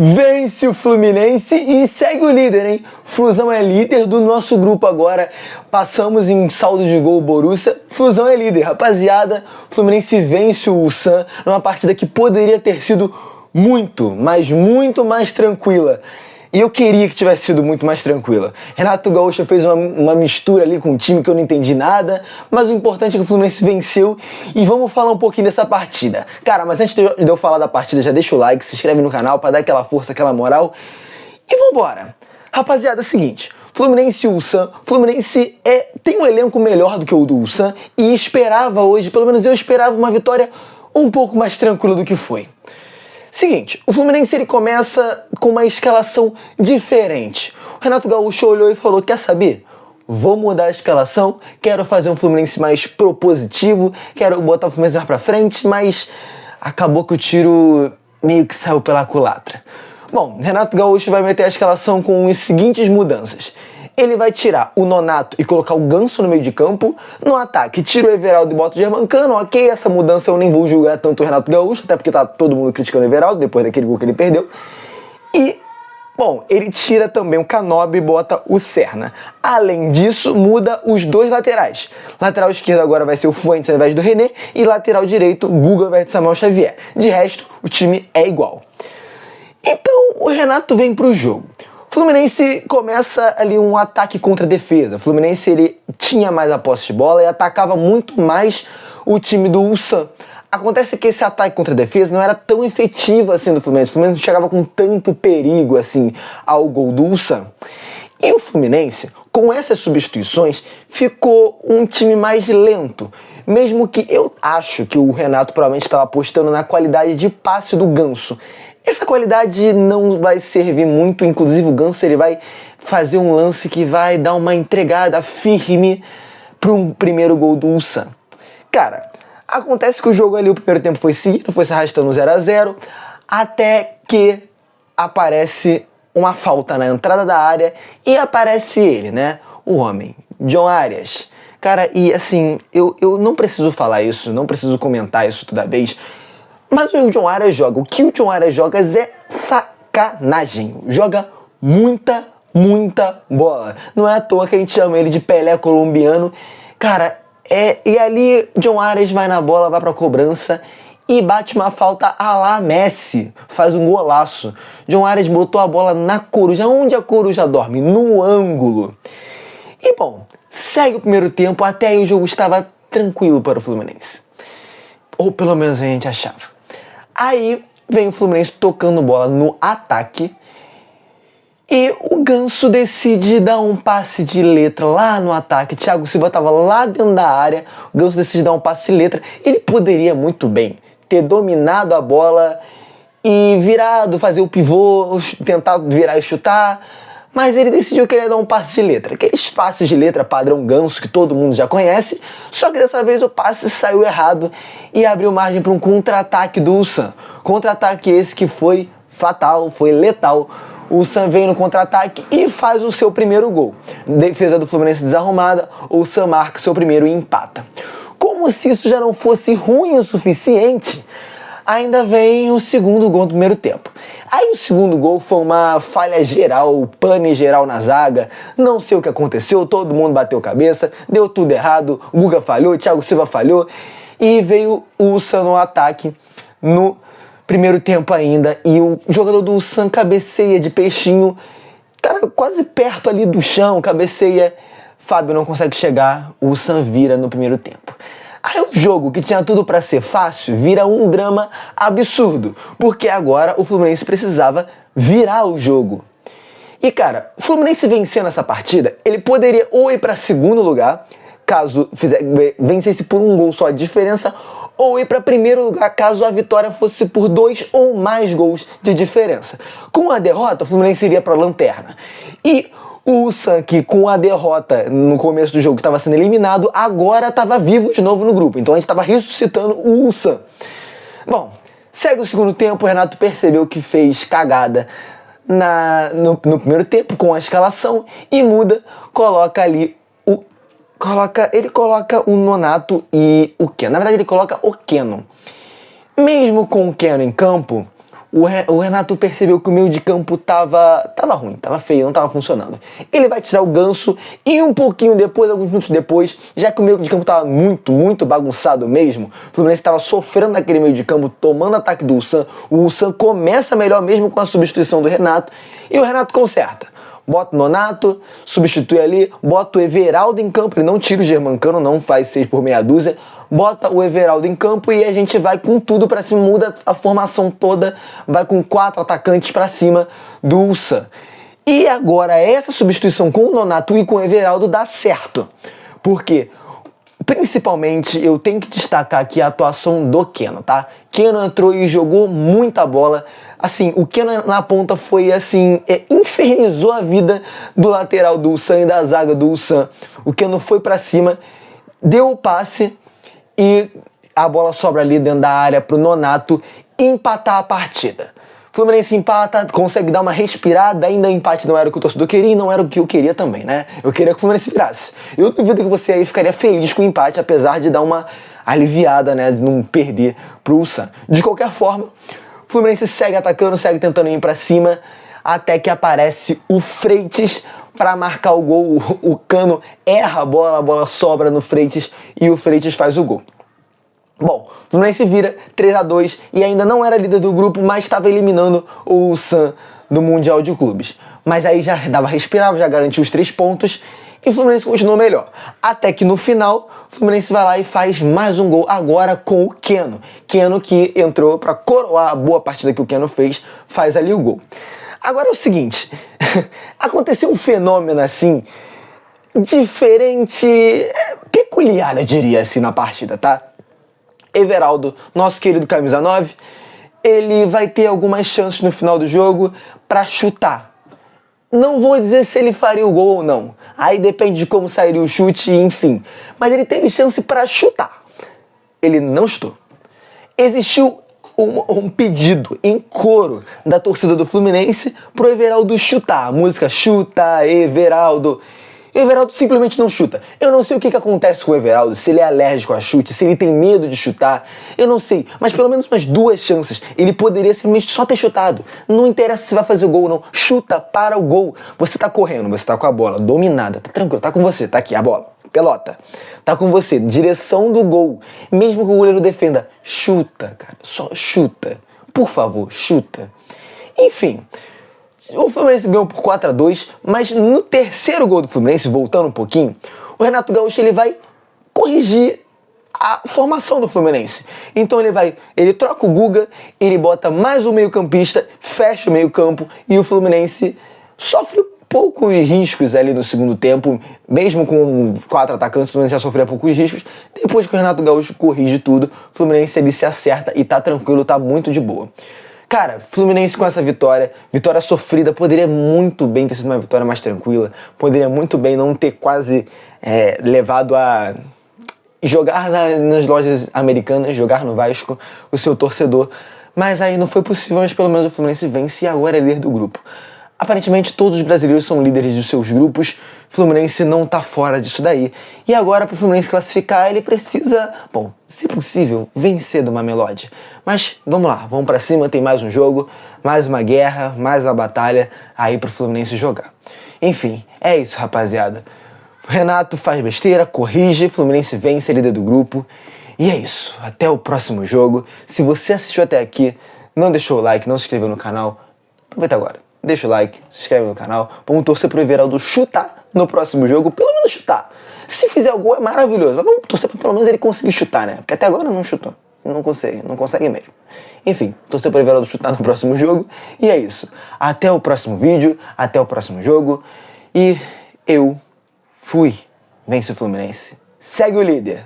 Vence o Fluminense e segue o líder, hein? Flusão é líder do nosso grupo agora. Passamos em saldo de gol Borussia. Flusão é líder, rapaziada. Fluminense vence o Ulsan numa partida que poderia ter sido muito, mas muito mais tranquila. E eu queria que tivesse sido muito mais tranquila. Renato Gaúcho fez uma mistura ali com um time que eu não entendi nada, mas o importante é que o Fluminense venceu e vamos falar um pouquinho dessa partida. Cara, mas antes de eu falar da partida, já deixa o like, se inscreve no canal pra dar aquela força, aquela moral e vambora. Rapaziada, é o seguinte, Fluminense e Ulsan, Fluminense tem um elenco melhor do que o do Ulsan e esperava hoje, pelo menos eu esperava uma vitória um pouco mais tranquila do que foi. Seguinte, o Fluminense ele começa com uma escalação diferente. O Renato Gaúcho olhou e falou, quer saber? Vou mudar a escalação, quero fazer um Fluminense mais propositivo, quero botar o Fluminense mais pra frente, mas acabou que o tiro meio que saiu pela culatra. Bom, Renato Gaúcho vai meter a escalação com as seguintes mudanças. Ele vai tirar o Nonato e colocar o Ganso no meio de campo. No ataque, tira o Everaldo e bota o Germancano. Ok, essa mudança eu nem vou julgar tanto o Renato Gaúcho, até porque tá todo mundo criticando o Everaldo depois daquele gol que ele perdeu. E, bom, ele tira também o Canobi e bota o Serna. Além disso, muda os dois laterais. Lateral esquerdo agora vai ser o Fuentes ao invés do René. E lateral direito, Guga ao invés de Samuel Xavier. De resto, o time é igual. Então, o Renato vem pro jogo. Fluminense começa ali um ataque contra a defesa. O Fluminense ele tinha mais a posse de bola e atacava muito mais o time do Ulsan. Acontece que esse ataque contra a defesa não era tão efetivo assim do Fluminense. O Fluminense não chegava com tanto perigo assim ao gol do Ulsan. E o Fluminense, com essas substituições, ficou um time mais lento. Mesmo que eu acho que o Renato provavelmente estava apostando na qualidade de passe do Ganso. Essa qualidade não vai servir muito, inclusive o Ganso ele vai fazer um lance que vai dar uma entregada firme para um primeiro gol do Ulsan. Cara, acontece que o jogo ali, o primeiro tempo foi seguido, foi se arrastando 0-0, até que aparece uma falta na entrada da área e aparece ele, né? O homem, John Arias. Cara, e assim, eu não preciso falar isso, não preciso comentar isso toda vez, mas o John Arias joga. O que o John Arias joga é sacanagem. Joga muita bola. Não é à toa que a gente chama ele de Pelé colombiano. Cara, e ali John Arias vai na bola, vai pra cobrança e bate uma falta à la Messi. Faz um golaço. John Arias botou a bola na coruja. Onde a coruja dorme? No ângulo. E bom, segue o primeiro tempo. Até aí o jogo estava tranquilo para o Fluminense. Ou pelo menos a gente achava. Aí vem o Fluminense tocando bola no ataque e o Ganso decide dar um passe de letra lá no ataque. Thiago Silva estava lá dentro da área, o Ganso decide dar um passe de letra. Ele poderia muito bem ter dominado a bola e virado, fazer o pivô, tentar virar e chutar, mas ele decidiu que ele ia dar um passe de letra. Aqueles passes de letra padrão Ganso que todo mundo já conhece, só que dessa vez o passe saiu errado e abriu margem para um contra-ataque do Ulsan. Contra-ataque esse que foi fatal, foi letal. O Ulsan vem no contra-ataque e faz o seu primeiro gol. Defesa do Fluminense desarrumada, o Ulsan marca seu primeiro e empata. Como se isso já não fosse ruim o suficiente, ainda vem o segundo gol do primeiro tempo. Aí o segundo gol foi uma falha geral, pane geral na zaga, não sei o que aconteceu, todo mundo bateu cabeça, deu tudo errado, Guga falhou, Thiago Silva falhou, e veio o Ulsan no ataque no primeiro tempo ainda, e o jogador do Ulsan cabeceia de peixinho, cara, quase perto ali do chão, cabeceia, Fábio não consegue chegar, o Ulsan vira no primeiro tempo. Aí o jogo, que tinha tudo pra ser fácil, vira um drama absurdo, porque agora o Fluminense precisava virar o jogo. E cara, o Fluminense vencendo essa partida, ele poderia ou ir pra segundo lugar, caso vencesse por um gol só de diferença, ou ir para primeiro lugar caso a vitória fosse por 2 ou mais gols de diferença. Com a derrota, o Fluminense iria para a lanterna. E o Ulsan, que com a derrota no começo do jogo estava sendo eliminado, agora estava vivo de novo no grupo. Então a gente estava ressuscitando o Ulsan. Bom, segue o segundo tempo, o Renato percebeu que fez cagada no primeiro tempo com a escalação e muda, coloca ali ele coloca o Nonato e o Keno. Na verdade, ele coloca o Keno. Mesmo com o Keno em campo, o Renato percebeu que o meio de campo tava ruim, tava feio, não tava funcionando. Ele vai tirar o Ganso e um pouquinho depois, alguns minutos depois, já que o meio de campo tava muito bagunçado mesmo, o Fluminense tava sofrendo naquele meio de campo, tomando ataque do Ulsan, o Ulsan começa melhor mesmo com a substituição do Renato, e o Renato conserta. Bota o Nonato, substitui ali, bota o Everaldo em campo, ele não tira o Germancano, não faz 6 por meia dúzia, bota o Everaldo em campo e a gente vai com tudo pra cima, muda a formação toda, vai com 4 atacantes pra cima do Ulsan. E agora essa substituição com o Nonato e com o Everaldo dá certo, porque principalmente eu tenho que destacar aqui a atuação do Keno, tá? Keno entrou e jogou muita bola. Assim, o Keno na ponta foi assim, infernizou a vida do lateral do Ulsan e da zaga do Ulsan. O Keno foi pra cima, deu o passe e a bola sobra ali dentro da área pro Nonato empatar a partida. Fluminense empata, consegue dar uma respirada, ainda o empate não era o que o torcedor queria e não era o que eu queria também, né? Eu queria que o Fluminense virasse. Eu duvido que você aí ficaria feliz com o empate, apesar de dar uma aliviada, né? De não perder pro Ulsan. De qualquer forma, o Fluminense segue atacando, segue tentando ir pra cima, até que aparece o Freitas para marcar o gol. O Cano erra a bola sobra no Freitas e o Freitas faz o gol. Bom, o Fluminense vira 3-2 e ainda não era líder do grupo, mas estava eliminando o Ulsan do Mundial de Clubes. Mas aí já dava respirar, já garantiu os 3 pontos e o Fluminense continuou melhor. Até que no final, o Fluminense vai lá e faz mais um gol, agora com o Keno. Keno que entrou para coroar a boa partida que o Keno fez, faz ali o gol. Agora é o seguinte, aconteceu um fenômeno assim, diferente, peculiar eu diria assim na partida, tá? Everaldo, nosso querido camisa 9, ele vai ter algumas chances no final do jogo para chutar. Não vou dizer se ele faria o gol ou não. Aí depende de como sairia o chute, enfim. Mas ele teve chance para chutar. Ele não chutou. Existiu um pedido em coro da torcida do Fluminense pro Everaldo chutar. A música Chuta, Everaldo. O Everaldo simplesmente não chuta. Eu não sei o que acontece com o Everaldo, se ele é alérgico a chute, se ele tem medo de chutar, eu não sei. Mas pelo menos umas 2 chances, ele poderia simplesmente só ter chutado. Não interessa se vai fazer o gol ou não. Chuta para o gol. Você tá correndo, você tá com a bola dominada, tá tranquilo, tá com você, tá aqui a bola, pelota. Tá com você, direção do gol. Mesmo que o goleiro defenda, chuta, cara, só chuta. Por favor, chuta. Enfim, o Fluminense ganhou por 4-2, mas no terceiro gol do Fluminense, voltando um pouquinho, o Renato Gaúcho ele vai corrigir a formação do Fluminense. Então ele troca o Guga, ele bota mais um meio-campista, fecha o meio-campo e o Fluminense sofre poucos riscos ali no segundo tempo, mesmo com 4 atacantes, o Fluminense já sofreu poucos riscos. Depois que o Renato Gaúcho corrige tudo, o Fluminense ele se acerta e tá tranquilo, tá muito de boa. Cara, Fluminense com essa vitória sofrida, poderia muito bem ter sido uma vitória mais tranquila, poderia muito bem não ter quase levado a jogar nas lojas americanas, jogar no Vasco, o seu torcedor, mas aí não foi possível, mas pelo menos o Fluminense vence e agora é líder do grupo. Aparentemente todos os brasileiros são líderes dos seus grupos, o Fluminense não tá fora disso daí. E agora para o Fluminense classificar ele precisa, bom, se possível, vencer do Mamelodi. Mas vamos lá, vamos para cima, tem mais um jogo, mais uma guerra, mais uma batalha aí pro Fluminense jogar. Enfim, é isso rapaziada. O Renato faz besteira, corrige, Fluminense vence, é líder do grupo. E é isso, até o próximo jogo. Se você assistiu até aqui, não deixou o like, não se inscreveu no canal, aproveita agora. Deixa o like, se inscreve no canal. Vamos torcer pro Everaldo chutar no próximo jogo. Pelo menos chutar. Se fizer o gol é maravilhoso. Mas vamos torcer pra pelo menos ele conseguir chutar, né? Porque até agora não chutou. Não consegue mesmo. Enfim, torcer pro Everaldo chutar no próximo jogo. E é isso. Até o próximo vídeo. Até o próximo jogo. E eu fui. Vence o Fluminense. Segue o líder.